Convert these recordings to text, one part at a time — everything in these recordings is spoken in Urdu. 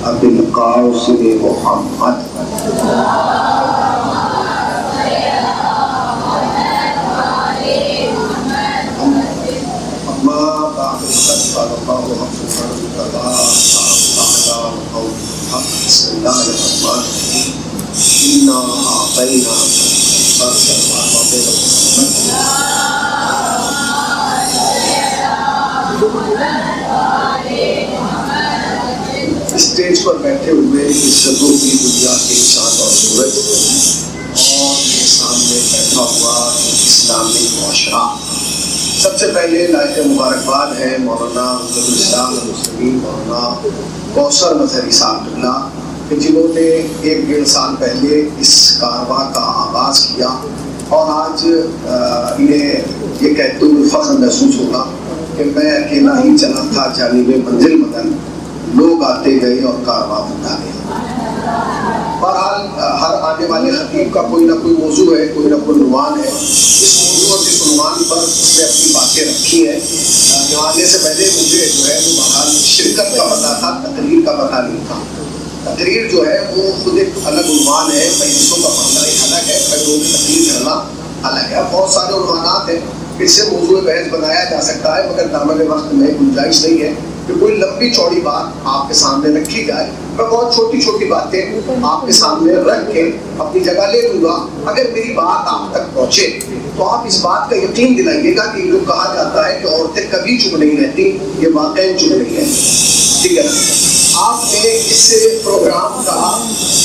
ابی القاسم محمد اما بعد فقد قال الله سبحانه وتعالى بسم الله الرحمن الرحيم إنا أعطيناك اسٹیج پر بیٹھے ہوئے عزتوں کی دنیا کے چاند اور سورج اور سامنے بیٹھا ہوا اسلامی معاشرہ، سب سے پہلے لائق مبارکباد ہے مولانا اسلام المسلمین مولانا کوثر مظہری صاحب اللہ کہ جنہوں نے 1.5 سال پہلے اس کارواں کا آغاز کیا، اور آج انہیں یہ کہتے ہوئے فخر محسوس ہوگا کہ میں اکیلا ہی چلا تھا جانب منزل مدن، لوگ آتے گئے اور کارواں بنتا گیا۔ بہرحال ہر آنے والے خطیب کا کوئی نہ کوئی موضوع ہے، کوئی نہ کوئی عنوان ہے، اس موضوع اور اس عنوان پر اس نے اپنی باتیں رکھی ہیں۔ آنے سے پہلے مجھے جو ہے وہ بہرحال شرکت کا پتہ تھا، تقریر کا پتہ نہیں تھا۔ تقریر جو ہے وہ خود ایک الگ عنوان ہے، مجلسوں کا پڑھنا ایک الگ ہے، لوگوں کی تقریر کرنا الگ ہے۔ بہت سارے عنوانات ہیں، اس سے موضوع بحث بنایا جا سکتا ہے، مگر دامن وقت میں گنجائش نہیں ہے کہ کوئی لمبی چوڑی بات آپ کے سامنے رکھی جائے۔ میں بہت چھوٹی چھوٹی باتیں آپ کے سامنے رکھ کے اپنی جگہ لے لوں گا۔ اگر میری بات آپ تک پہنچے تو آپ اس بات کا یقین دلائیے گا کہ جو کہا جاتا ہے کہ عورتیں کبھی چپ نہیں رہتی، یہ واقعی چپ نہیں ہے، ٹھیک ہے نا؟ آپ نے اس پروگرام کا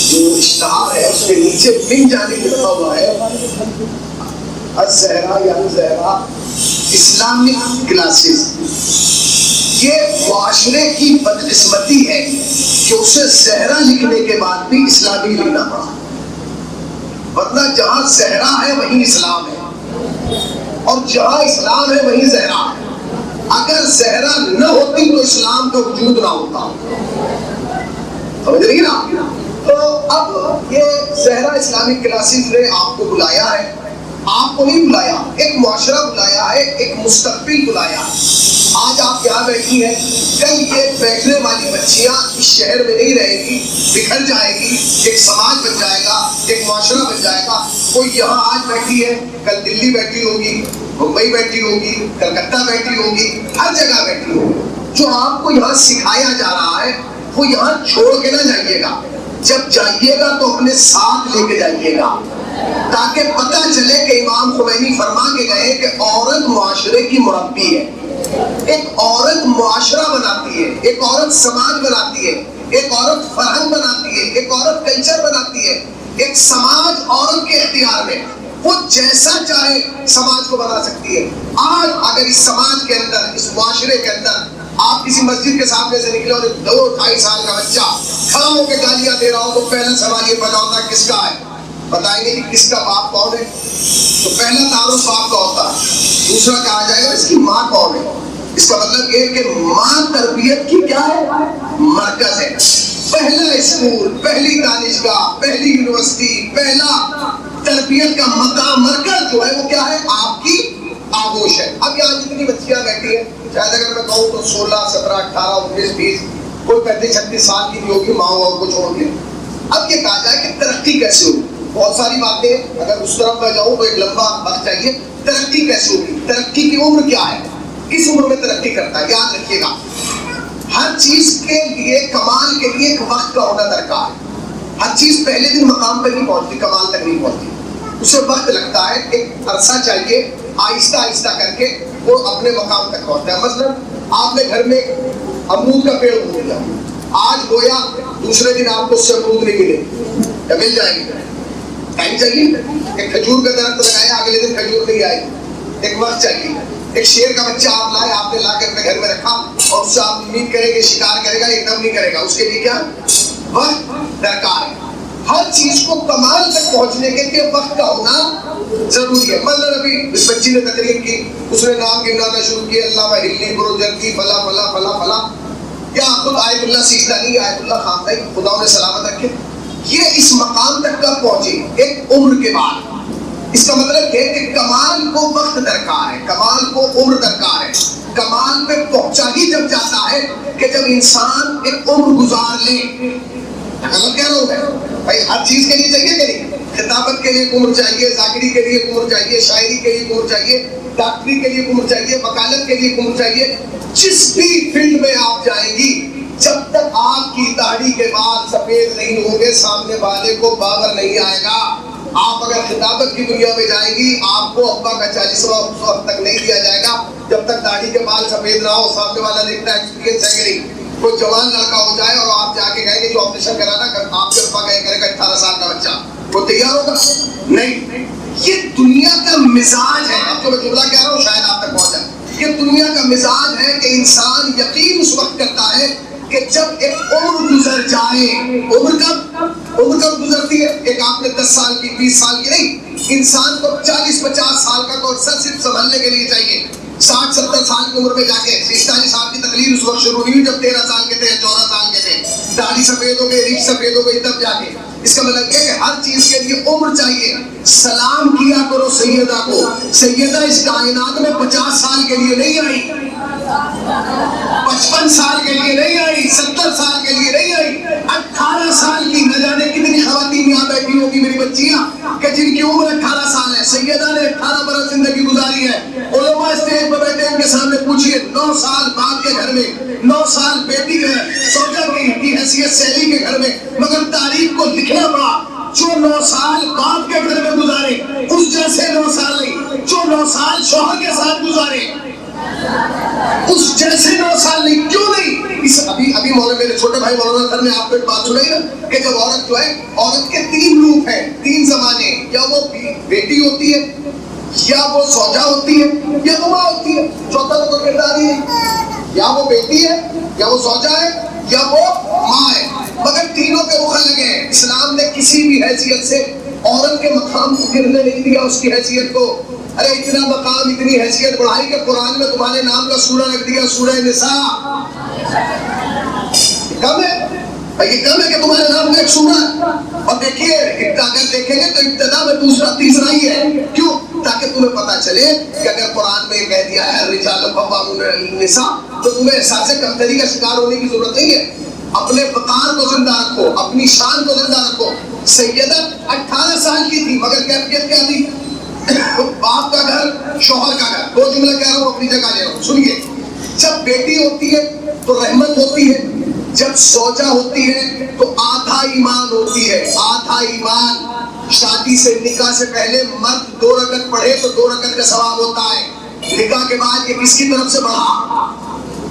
جو اشتہار ہے اس کے نیچے من جانب لکھا ہوا ہے الزہرا یعنی زہرا اسلامک کلاسز۔ یہ معاشرے کی بدقسمتی ہے کہ اسے زہرا لکھنے کے بعد بھی اسلامی لکھنا پڑا، ورنہ جہاں زہرا ہے وہیں اسلام ہے، اور جہاں اسلام ہے وہیں زہرا ہے۔ اگر زہرا نہ ہوتی تو اسلام کا وجود نہ ہوتا، سمجھ رہی نا؟ تو اب یہ زہرا اسلامک کلاسز نے آپ کو بلایا ہے، آپ کو نہیں بلایا، ایک معاشرہ بلایا ہے، ایک مستقبل بلایا ہے۔ آج آپ یہاں بیٹھی ہیں، کل یہ بیٹھنے والی بچیاں اس شہر میں نہیں رہے گی، بکھر جائے گی، ایک سماج بن جائے گا، ایک معاشرہ بن جائے گا۔ کوئی یہاں آج بیٹھی ہے، کل دلی بیٹھی ہوگی، ممبئی بیٹھی ہوگی، کلکتہ بیٹھی ہوگی، ہر جگہ بیٹھی ہوگی۔ جو آپ کو یہاں سکھایا جا رہا ہے وہ یہاں چھوڑ کے نہ جائیے گا، جب جائیے گا تو اپنے ساتھ لے کے جائیے گا، تاکہ پتہ چلے کہ امام خمینی فرما کے گئے کہ عورت معاشرے کی مربی ہے۔ ایک عورت معاشرہ بناتی ہے، ایک عورت سماج بناتی ہے، ایک عورت فرہنگ بناتی ہے، ایک عورت کلچر بناتی ہے۔ ایک سماج عورت کے اختیار میں، وہ جیسا چاہے سماج کو بنا سکتی ہے۔ آج اگر اس سماج کے اندر، اس معاشرے کے اندر آپ کسی مسجد کے سامنے سے نکلے اور 2-2.5 سال کا بچہ کھڑا ہو کے گالیاں دے رہا ہو تو پہلا سوال یہ پیدا ہوتا ہے کس کا ہے؟ بتائیں گے کہ کس کا باپ کون ہے؟ تو پہلا تعارف باپ کا ہوتا ہے، دوسرا کہا جائے گا اس کی ماں کون ہے۔ اس کا مطلب یہ کہ ماں تربیت کی کیا ہے؟ مرکز ہے۔ پہلا اسکول، پہلی دانشگاہ، پہلی یونیورسٹی، پہلا تربیت کا مقام، مرکز جو ہے وہ کیا ہے؟ آپ کی آغوش ہے۔ اب یہاں جتنی بچیاں بیٹھی ہیں، شاید اگر میں کہوں تو 16، 17، 18، 19، 20، کوئی 35-36 سال کی بھی ہوگی ماں باپ کو چھوڑ کے۔ اب یہ کہا جائے کہ ترقی کیسے ہوگی؟ بہت ساری باتیں، اگر اس طرف میں جاؤں تو ایک لمبا وقت چاہیے۔ ترقی کیسے ہوگی؟ ترقی کی عمر کیا ہے؟ کس عمر میں ترقی کرتا ہے؟ یاد رکھیے گا، ہر چیز کے لیے، کمال کے لیے ایک وقت کا ہونا درکار ہے۔ ہر چیز پہلے دن مقام پہ نہیں پہنچتی، کمال تک نہیں پہنچتی، اسے وقت لگتا ہے، ایک عرصہ چاہیے، آہستہ آہستہ کر کے وہ اپنے مقام تک پہنچتا ہے۔ مثلا آپ نے گھر میں امرود کا پیڑ بو دیا، آج بویا، دوسرے دن آپ کو اس سے امرود نہیں ملے، یا مل جائے گی؟ ٹائم چاہیے۔ ایک کھجور کا درخت لگایا، اگلے دن کھجور نہیں آئے گی، ایک وقت چاہیے۔ ایک شیر کا بچہ آپ لائے، آپ نے لا کے اپنے گھر میں رکھا اور اس سے آپ امید کریں کہ شکار کرے گا، ایک دم نہیں کرے گا، اس کے لیے کیا وقت درکار ہے۔ ہر چیز کو کمال تک پہنچنے کے لیے وقت کا ہونا ضروری ہے. مثلا ابھی اس بچی نے تقریر کی, اس نے نام گنانا شروع کیا, اللہ ہلی برو جلدی فلا فلا فلا فلا, یا خود آیت اللہ سیکھتا نہیں, آیت اللہ خامدہ, خدا انہیں سلامت رکھے. یہ اس مقام تک کب پہنچی؟ ایک عمر کے بعد. اس کا مطلب ہے کہ کمال کو وقت درکار ہے, کمال کو عمر درکار ہے. کمال پہ پہنچا ہی جب جاتا ہے کہ جب انسان ایک عمر گزار لے. غلط کہہ رہا ہوں میں بھائی, ہر چیز کے لیے چاہیے کہ نہیں؟ خطابت کے لیے ایک عمر چاہیے, ذاکری کے لیے ایک عمر چاہیے, شاعری کے لیے ایک عمر چاہیے, ڈاکٹری کے لیے ایک عمر چاہیے, وکالت کے لیے ایک عمر چاہیے. جس بھی فیلڈ میں آپ جائیں گی, جب تک آپ کی داڑھی کے بال سفید نہیں ہوں گے, سامنے والے کو باور نہیں آئے گا. آپ اگر خطابت کی دنیا میں جائیں گی, آپ کو ابا کا 40واں وقت تک نہیں دیا جائے گا جب تک داڑھی کے بال سفید نہ ہو. سامنے والا دیکھتا ہے ایکسپیرینس ہے کہ نہیں. کوئی جوان لڑکا ہو جائے اور آپ جا کے کہیں گے جو آپریشن کرانا, آپ کے ابا کہیں کرے گا 18 سال کا بچہ, وہ تیار ہوگا؟ نہیں. یہ دنیا کا مزاج ہے. اب تو میں جملہ کہہ رہا ہوں, شاید آپ تک پہنچ جائے. یہ دنیا کا مزاج ہے کہ انسان یقین اس وقت کرتا ہے کہ جب ایک عمر گزر جائے. عمر کب گزرتی ہے؟ ایک آپ نے 10 سال کی, 20 سال کی نہیں, انسان کو 40-50 سال کا تو صرف سنبھلنے کے لیے چاہیے. 60-70 سال کی عمر میں جا کے 45 سال کی تقریر اس وقت شروع ہوئی جب 13 سال کے تھے, 14 سال کے تھے. داڑھی سفید ہو گئی, ریچھ سفید ہو گئی, تب جا کے. اس کا مطلب ہے کہ ہر چیز کے لیے عمر چاہیے. سلام کیا کرو سیدہ کو. سیدہ اس کائنات میں 50 سال کے لیے نہیں آئی, 55 سال کے لیے نہیں آئی, 70 سال کے لیے نہیں آئی, 18 سال کی. نہ جانے کتنی خواتین یہاں بیٹھی ہوگی میری بچیاں کہ جن کی عمر 18 سال ہے. سیدہ نے 18 برس زندگی گزاری ہے. علماء اسٹیج پر بیٹھے ان کے سامنے پوچھئے, 9 سال باپ کے گھر میں, 9 سال بیٹی کے سوجا کی حیثیت سہیلی کے گھر میں, مگر تاریخ کو لکھنا پڑا جو 9 سال باپ کے گھر میں گزارے اس جیسے 9 سال نہیں, جو 9 سال شوہر کے ساتھ گزارے اس جیسے 9 سال نہیں. کیوں نہیں؟ ابھی مولانا, میرے چھوٹے بھائی مولانا سر نے آپ کو ایک بات سنائی نا کہ جب عورت جو ہے, عورت کے 3 روپ ہیں, 3 زمانے. یا وہ بیٹی ہوتی ہے, یا وہ زوجہ ہوتی ہے, یا وہ ماں ہوتی ہے. چوتھا تو کردار ہی نہیں. یا وہ بیٹی ہے, یا وہ زوجہ ہے, یا وہ ماں ہے. مگر تینوں کے رخ لگے ہیں. اسلام نے کسی بھی حیثیت سے عورت کے مقام کو گرنے نہیں دیا, اس کی حیثیت کو. ارے اتنا مقام, اتنی حیثیت بڑھائی کہ قرآن میں تمہارے نام کا سورہ رکھ دیا, سورہ نساء. کم ہے یہ, کم ہے کہ تمہارے نام کا ایک سورہ. اور دیکھیے اگر دیکھیں گے تو ابتدا میں دوسرا تیسرا ہی ہے. کیوں؟ تاکہ تمہیں پتا چلے کہ اگر قرآن میں کہہ دیا ہے الرجال قوامون علی النساء, تو تمہیں احساس کمتری کا شکار ہونے کی ضرورت نہیں ہے. اپنے وقار کو زندہ رکھو, اپنی شان کو زندہ رکھو. سیدہ 18 سال کی تھی, مگر کیفیت کیا تھی؟ باپ کا گھر, شوہر کا گھر. 2 جملے کہہ رہا ہوں, اپنی جگہ لے رہا ہوں, سنیے. جب بیٹی ہوتی ہے تو رحمت ہوتی ہے, جب زوجہ ہوتی ہے تو آدھا ایمان ہوتی ہے, آدھا ایمان. شادی سے, نکاح سے پہلے مرد 2 رکعت پڑھے تو 2 رکعت کا ثواب ہوتا ہے. نکاح کے بعد یہ کس کی طرف سے بڑھا,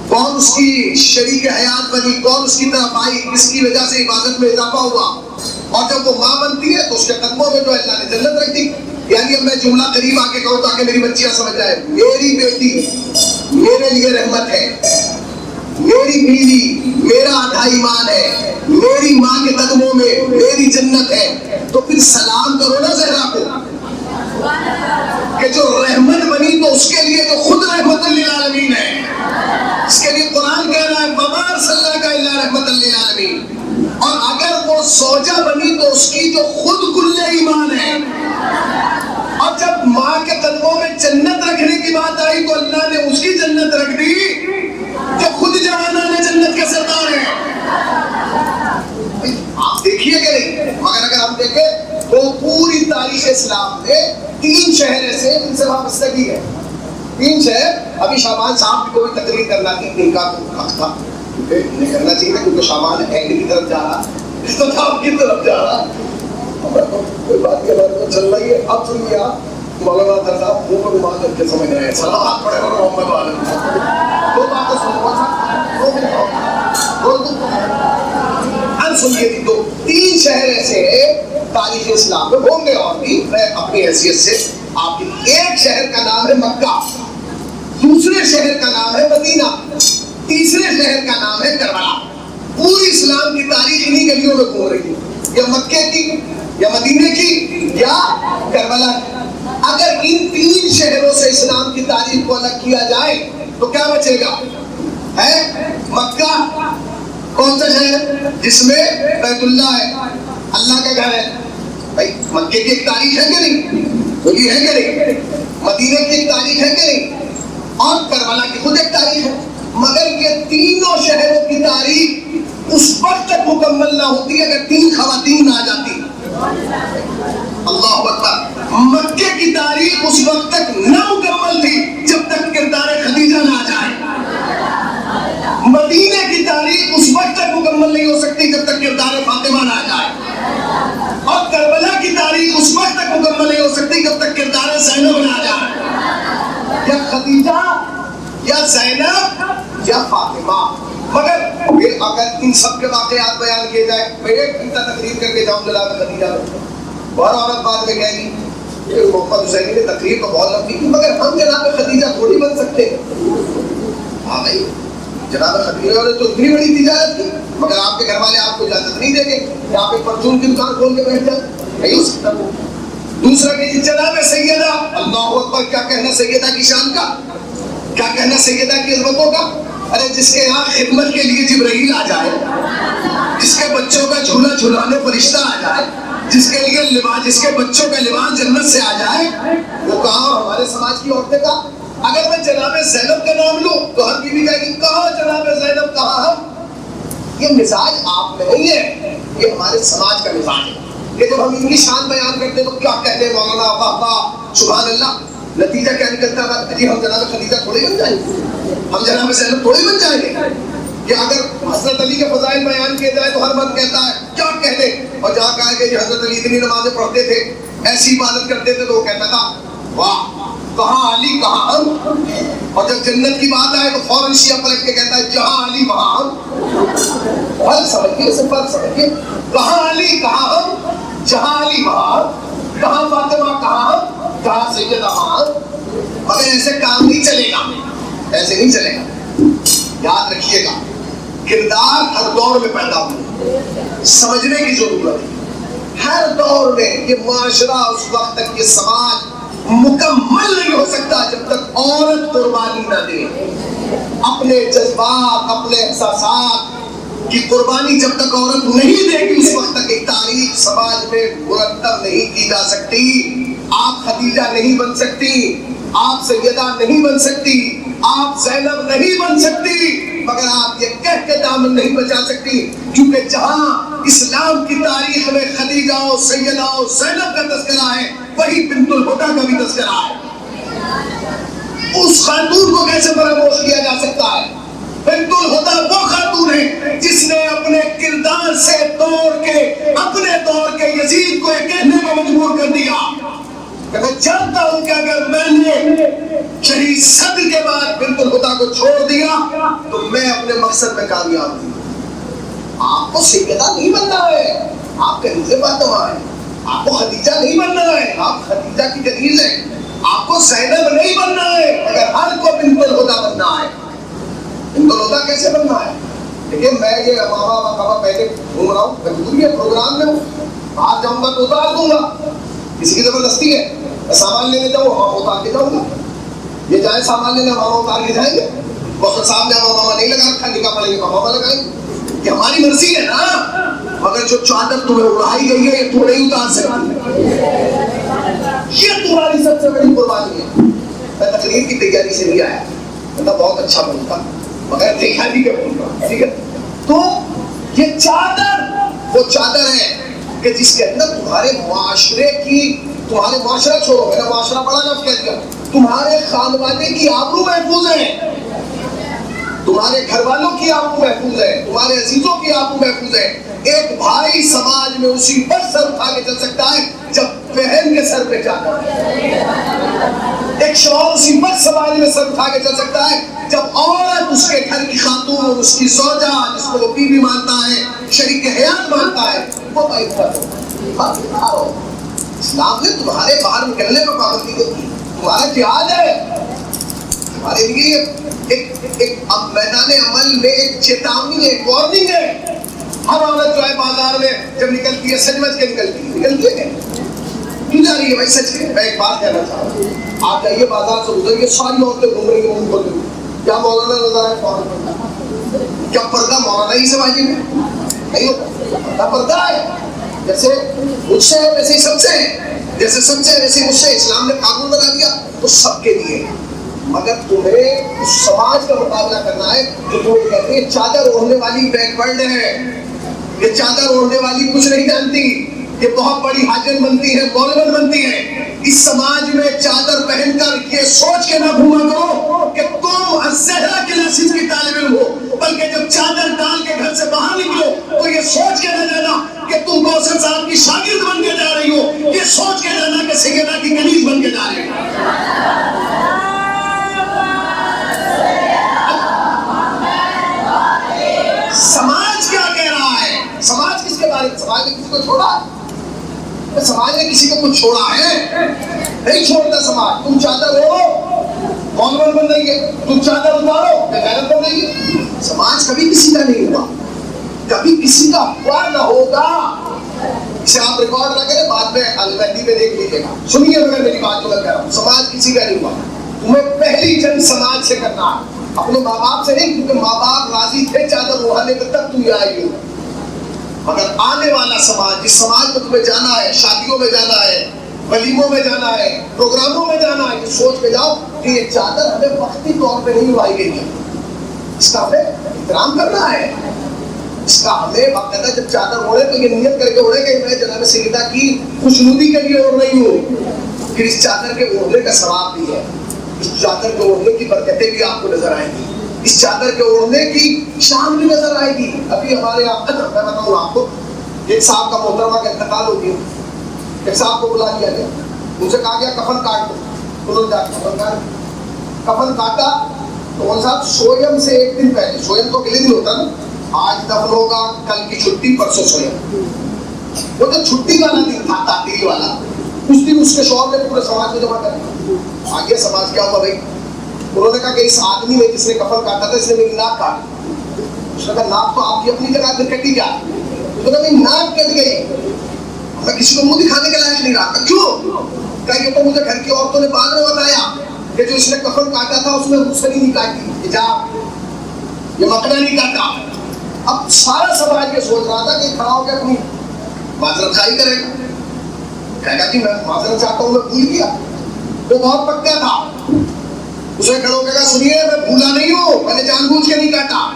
کون اس کی شریک حیات بنی, کون اس کی طرف آئی, کس کی وجہ سے عبادت میں اضافہ ہوا. اور جب وہ ماں بنتی ہے تو اس کے قدموں میں جو اللہ نے جنت رکھ دی. یعنی اب میں جملہ قریب آ کے کہوں تاکہ میری بچیاں سمجھ جائے, میری بیٹی میرے لیے رحمت ہے, میری بیوی میرا آدھا ایمان ہے, میری ماں کے قدموں میں میری جنت ہے. تو پھر سلام کرو نا زہرا کو کہ جو رحمت بنی تو اس کے لیے جو خود رحمت للعالمین ہے. اس کے لیے قرآن کہہ رہا ہے وما ارسلناک الا رحمت للعالمین. اور اگر وہ زوجہ بنی تو اس کی جو خود کل ایمان ہے. اور جب ماں کے قدموں میں جنت رکھنے کی بات آئی تو اللہ نے اس کی جنت رکھ دی جو خود جوانان جنت کے سردار ہیں. آپ دیکھیے کہ نہیں, مگر اگر ہم دیکھیں تو پوری تاریخ اسلام میں 3 شہر ایسے جن سے وابستگی ہے. 3 شہر. ابھی شعبان صاحب کو بھی تقریر کرنا تھی, ان کا حق تھا, نہیں کرنا چاہیے تھا کیونکہ شعبان اینڈ کی طرف جا رہا, اختتام کی طرف جا رہا. کوئی بات کے بعد چل رہی ہے. اب سنیے آپ, مولانا در صاحب منہ کو رومال رکھ کے سمجھ رہے ہیں, صلوات پڑھے اور محمد والے. 2 باتیں سنیے تھی. 3 شہر ایسے تاریخ اسلام میں ہوں گے اور بھی, میں اپنی حیثیت سے آپ کی. ایک شہر کا نام ہے مکہ, دوسرے شہر کا نام ہے مدینہ, تیسرے شہر کا نام ہے کربلا. پوری اسلام کی تاریخ انہی گلیوں میں گھوم رہی ہے. یا مکے کی یا مدینے کی یا کربلا کی. اگر ان تین شہروں سے اسلام کی تاریخ کو الگ کیا جائے تو کیا بچے گا؟ ہے مکہ، کون سا شہر جس میں بیت اللہ ہے، اللہ کا گھر ہے. بھائی مکے کی ایک تاریخ ہے کہ نہیں؟ بولی ہے کہ نہیں؟ مدینے کی ایک تاریخ ہے کہ نہیں؟ اور کربلا کی خود ایک تاریخ ہے. مگر یہ تینوں شہروں کی تاریخ اس وقت تک مکمل نہ ہوتی اگر تین خواتین نہ آ جاتی. اللہ اکبر. مکے کی تاریخ اس وقت تک نہ مکمل تھی جب تک کردار خدیجہ نہ آ جائے. مدینے کی تاریخ اس وقت تک مکمل نہیں ہو سکتی جب تک کردار فاطمہ نہ آ جائے. اور کربلا کی تاریخ اس وقت تک مکمل نہیں ہو سکتی جب تک کردار زینب نہ آ جائے. یا خدیجہ یا زینب یا فاطمہ. مگر اگر ان سب کے واقعات بیان کیے جائے، میں ایک گھنٹہ تقریر کر کے جاؤں جناب خدیجہ میں، بہت عورت بعد میں کہے گی کہ محمد حسینی نے تقریر تو بہت لمبی کی، مگر ہم جناب خدیجہ تھوڑی بن سکتے ہیں. ہاں بھائی جناب خدیجہ نے تو اتنی بڑی تجارت کی، مگر آپ کے گھر والے آپ کو اجازت نہیں دیں گے کہ آپ ایک پرچون کی دکان کھول کے بیٹھ جائیں. نہیں ہو سکتا. دوسرا کہ جناب سیدہ، اللہ اکبر، کیا کہنا سیدہ کی شان کا، کیا کہنا سیدہ کی عظمتوں کا. ارے جس کے یہاں خدمت کے لیے جبرائیل آ جائے، جس کے بچوں کا جھولا جھلانے فرشتہ آ جائے، جس کے لیے لباس، جس کے بچوں کا لباس جنت سے آ جائے، وہ کہاں ہمارے سماج کی عورتیں کا. اگر میں جناب زینب کا نام لوں تو ہر بیوی کہے گی کہاں جناب زینب، کہاں ہم. یہ مزاج آپ میں نہیں ہے، یہ ہمارے سماج کا مزاج ہے. کہ جب ہم ان کی شان بیان کرتے تو کیا کہتے ہیں مولانا واہ واہ سبحان اللہ. نتیجہ کیا نکلتا ہے؟ جی ہم جناب خدیجہ تھوڑے بن جائیں گے، ہم جناب زینب تھوڑے بن جائیں گے. کہ اگر حضرت علی کے فضائل بیان کیے جائے تو ہر مرد کہتا ہے کیا کہتے، اور جہاں کہا کہ حضرت علی اتنی نمازیں پڑھتے تھے، ایسی عبادت کرتے تھے، تو وہ کہتا تھا واہ کہاں علی کہاں ہم. اور جب جنت کی بات آئے تو فوراً شیعہ پلٹ کے کہتا ہے جہاں علی وہاں ہم. فرق سمجھیے، اسے فرق سمجھیے. کہاں علی کہاں ہم، جہاں علی وہاں ہم. کہاں فاطمہ کہاں ہم، کہاں سیدہ وہاں. مگر ایسے کام نہیں چلے گا، ایسے نہیں چلے گا. یاد رکھیے گا کردار ہر دور میں پیدا ہوئے، سمجھنے کی ضرورت ہے. ہر دور میں یہ معاشرہ اس وقت تک، یہ سماج مکمل نہیں ہو سکتا جب تک عورت قربانی نہ دے. اپنے جذبات، اپنے احساسات کی قربانی جب تک عورت نہیں دے گی اس وقت تک ایک تاریخ سماج میں مرتب نہیں کی جا سکتی. آپ خدیجہ نہیں بن سکتی، آپ سیدہ نہیں بن سکتی، آپ زینب نہیں بن سکتی، مگر آپ یہ کہہ کے دامن نہیں بچا سکتی. کیونکہ جہاں اسلام کی تاریخ میں خدیجہ و سیدہ و زینب کا تذکرہ ہے، وہی بنت الہدیٰ کا بھی تذکرہ ہے. اس خاتون کو کیسے فراموش کیا جا سکتا ہے؟ بنت الہدیٰ وہ خاتون ہے جس نے اپنے کردار سے اپنے دور کے یزید کو یہ کہنے کو مجبور کر دیا کہ میں جانتا ہوں کہ اگر میں نے شہید صدر کے بعد بنت الہدیٰ کو چھوڑ دیا تو میں اپنے مقصد میں کامیاب ہوں. آپ کو سیدہ نہیں بننا ہے، آپ کنیز فاطمہ ہے. آپ کو خدیجہ نہیں بننا ہے، آپ خدیجہ کی کنیز ہے. آپ کو زینب نہیں بننا ہے، مگر ہر کو بنت الہدیٰ بننا ہے. بنت الہدیٰ کیسے بننا ہے؟ لیکن میں یہ ماما پہلے گھوم رہا ہوں، مجبوری ہے، پروگرام میں ہوں، باہر جاؤں گا تو اتار دوں گا. کسی کی زبردستی ہے. میں سامان لینے جاؤں ماما اتار کے جاؤں گا. یہ جائے سامان لینے ماما اتار کے جائیں گے. وقت صاحب نے ماما نہیں لگا رکھا، نکاح پڑے گا ماما لگائیں گے. یہ ہماری مرضی ہے نا. مگر جو چادر تمہیں اڑائی گئی ہے یہ تو نہیں اتار سکتی. یہ تمہاری سب سے بڑی قربانی ہے. میں تقریر کی تیاری سے نہیں آیا، میں بہت اچھا بنتا مگر دیکھا نہیں کہ بنتا. ٹھیک ہے، تو یہ چادر وہ چادر ہے کہ جس کے اندر تمہارے معاشرے کی، تمہارے معاشرہ چھوڑو، میرا معاشرہ بڑا لفظ کہہ دیا، تمہارے خانوادے کی آبرو محفوظ ہے، تمہارے گھر والوں کی آبرو محفوظ ہے، تمہارے عزیزوں کی آبرو محفوظ ہے. ایک بھائی سماج میں اسی پر سر اٹھا کے چل سکتا ہے جب بہن کے سر پہ چادر. ایک شوہر اسی پر سماج میں سر اٹھا کے چل سکتا ہے جب عورت اس کے گھر کی خاتون، اس کی زوجہ جس کو وہ بیوی مانتا ہے، شریک حیات مانتا ہے، وہ بھائی کرو. اسلام نے تمہارے باہر نکلنے پر پابندی کو دی. تمہارا جہاد ہے، تمہارے لیے ایک میدان عمل میں ایک چیتاونی ہے، ایک وارننگ ہے. ہر عورت جو ہے بازار میں جب نکلتی ہے سج بج کے نکلتی ہے کیوں جا رہی ہے بھائی سچ کے؟ میں ایک بات کہنا چاہ رہا ہوں، آپ جائیے بازار سے گزریے ساری عورتیں گھوم رہی ہیں کھول کے، کیا مولانا نظر آئے فوراً پردہ؟ کیا پردہ مولانا ہی سے واجب ہے؟ نہیں ہوتا، پردہ ہے جیسے مجھ سے ویسے ہی سب سے ہے، جیسے سب سے ویسے مجھ سے اسلام نے قانون بنا دیا تو سب کے لیے، مگر تمہیں اس سماج کا مقابلہ کرنا ہے جو تمہیں کہتے ہیں چادر اوڑھنے والی بیکورڈ ہے، یہ چادر اوڑھنے والی کچھ نہیں جانتی، یہ بہت بڑی حاجن بنتی ہے، مولوی بنتی ہے۔ اس سماج میں چادر پہن کر یہ سوچ کے نہ گھوما کرو کہ تم الزہرا کلاسز کی طالب علم ہو، بلکہ جب چادر ڈال کے گھر سے باہر نکلو تو یہ سوچ کے نہ جانا کہ تم کوثر صاحب کی شاگرد بن کے جا رہی ہو، یہ سوچ کے جانا کہ سیدہ کی کنیز بن کے جا رہی ہو۔ سماج کیا کہہ رہا ہے؟ سماج کس کے بارے میں؟ سماج نے کسی کو چھوڑا؟ سماج نے کسی کو کچھ چھوڑا ہے؟ نہیں چھوڑتا سماج۔ تم چادر اوڑھو مولوی بن رہی ہے، تم چادر اتارو غیرت بن رہی ہے۔ سماج کبھی کسی کا نہیں ہوا، کبھی کسی کا ہوا نہ ہوگا۔ اسے آپ ریکارڈ نہ کریں، بعد میں المہدی میں دیکھ لیجیے گا، سنیے مگر میری بات جو میں کہہ رہا ہوں، سماج کسی کا نہیں ہوا۔ تمہیں پہلی جنگ سماج سے کرنا ہے، اپنے ماں باپ سے نہیں، کیونکہ ماں باپ راضی تھے چادر اوڑھانے تک تم یہاں آئی ہو، مگر آنے والا سماج، جس سماج میں تمہیں جانا ہے، شادیوں میں جانا ہے، ولیموں میں جانا ہے، پروگراموں میں جانا ہے، یہ سوچ کے جاؤ کہ یہ چادر ہمیں وقتی طور پہ نہیں اڑائی گئی ہے، اس کا ہمیں احترام کرنا ہے، اس کا ہمیں باقاعدہ جب چادر اوڑھے تو یہ نیت کر کے اوڑھے کہ میں جناب سیدہ کی خوشنودی کے لیے اوڑھ رہی ہوں، پھر اس چادر کے اوڑھنے کا ثواب بھی ہے، اس چادر کے اوڑھنے کی برکتیں بھی آپ کو نظر آئیں گی، اس چادر کے اوڑھنے کی شان بھی نظر آئے گی۔ ابھی ہمارے یہاں میں بتاؤں آپ کو، ایک صاحب کا محترمہ کا انتقال ہو گیا، ایک صاحب کو بلا لیا گیا، ان سے کہا گیا کفن کاٹ دو، انہوں نے جا کے کفن کاٹا تو وہ صاحب سویم سے ایک دن پہلے، سویم تو اگلے دن ہوتا نا، آج دفن ہوگا، کل کی چھٹی، پرسوں سویم، وہ جو چھٹی والا دن تھا تعطیل والا، اس دن اس کے شوہر نے پورے سماج کو جمع کر دیا۔ آگے سماج کیا ہوا بھائی؟ انہوں نے کہا کہ اس آدمی نے جس نے کفن کاٹا تھا اس نے میری ناک کاٹی، اس نے کہا ناک تو آپ کی اپنی جگہ پھر کٹی کیا؟ تو میری ناک کٹ گئی، میں کسی کو منہ دکھانے کے لائق نہیں رہا، کیوں؟ کہ یہ تو مجھے گھر کی عورتوں نے بعد میں بتایا کہ جو اس نے کفن کاٹا تھا اس میں رخسری نہیں کاٹی، حجاب، یہ مکڑا نہیں کاٹا۔ اب سارا سماج یہ سوچ رہا تھا کہ کھڑا ہو کے اپنی معذرت خواہی کرے گا، کہے گا کہ میں معذرت چاہتا ہوں، میں بھول گیا، وہ بہت پکا تھا، اسے کھڑا ہو کے کہا سنیے میں بھولا نہیں ہوں، میں نے جان بوجھ کے نہیں کاٹا۔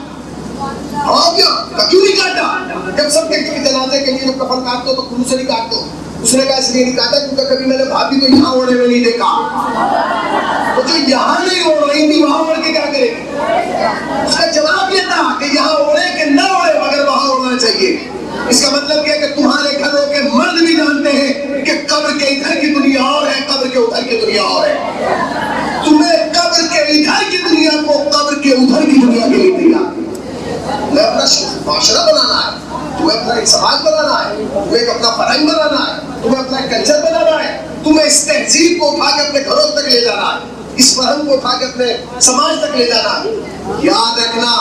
ہاں کیا کیوں نہیں کاٹا؟ جب سب کے جنازے کے لیے جب کفن کاٹتے ہو تو خون سے نہیں کاٹتے ہو۔ اس نے کہا اس لیے نہیں کاٹا کیونکہ کبھی میں نے بھابھی کو یہاں اوڑھے میں نہیں دیکھا، وہ جو یہاں نہیں اوڑھ رہی تھی وہاں اوڑھ کے کیا کرے گی؟ اس کا جواب یہ تھا کہ یہاں اوڑھے کہ نہ اوڑھے مگر وہاں اوڑھنا چاہیے۔ اس کا مطلب یہ کہ تمہارے گھروں کے مرد بھی جانتے ہیں کہ قبر کے ادھر کی دنیا اور ہے، قبر کے ادھر کی دنیا اور ہے۔ تمہیں قبر کے ادھر کی دنیا کو قبر کے ادھر کی دنیا کے لیے تیار، تمہیں اپنا معاشرہ بنانا ہے، تمہیں اپنا ایک سماج بنانا ہے، تمہیں ایک اپنا فرہنگ بنانا ہے، تمہیں اپنا ایک کلچر بنانا ہے، تمہیں اس تہذیب کو اٹھا کے اپنے گھروں تک لے جانا ہے، اس فرہنگ کو اٹھا کے اپنے سماج تک لے جانا ہے۔ یاد رکھنا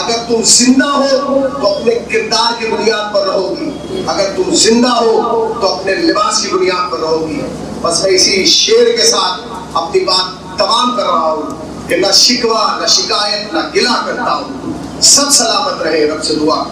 اگر تم زندہ ہو تو اپنے کردار کی بنیاد پر رہو گی، اگر تم زندہ ہو تو اپنے لباس کی بنیاد پر رہو گی۔ بس میں اسی شعر کے ساتھ اپنی بات تمام کر رہا ہوں کہ نہ شکوہ نہ شکایت نہ گلہ کرتا ہوں، سب سلامت رہے، رب سے دعا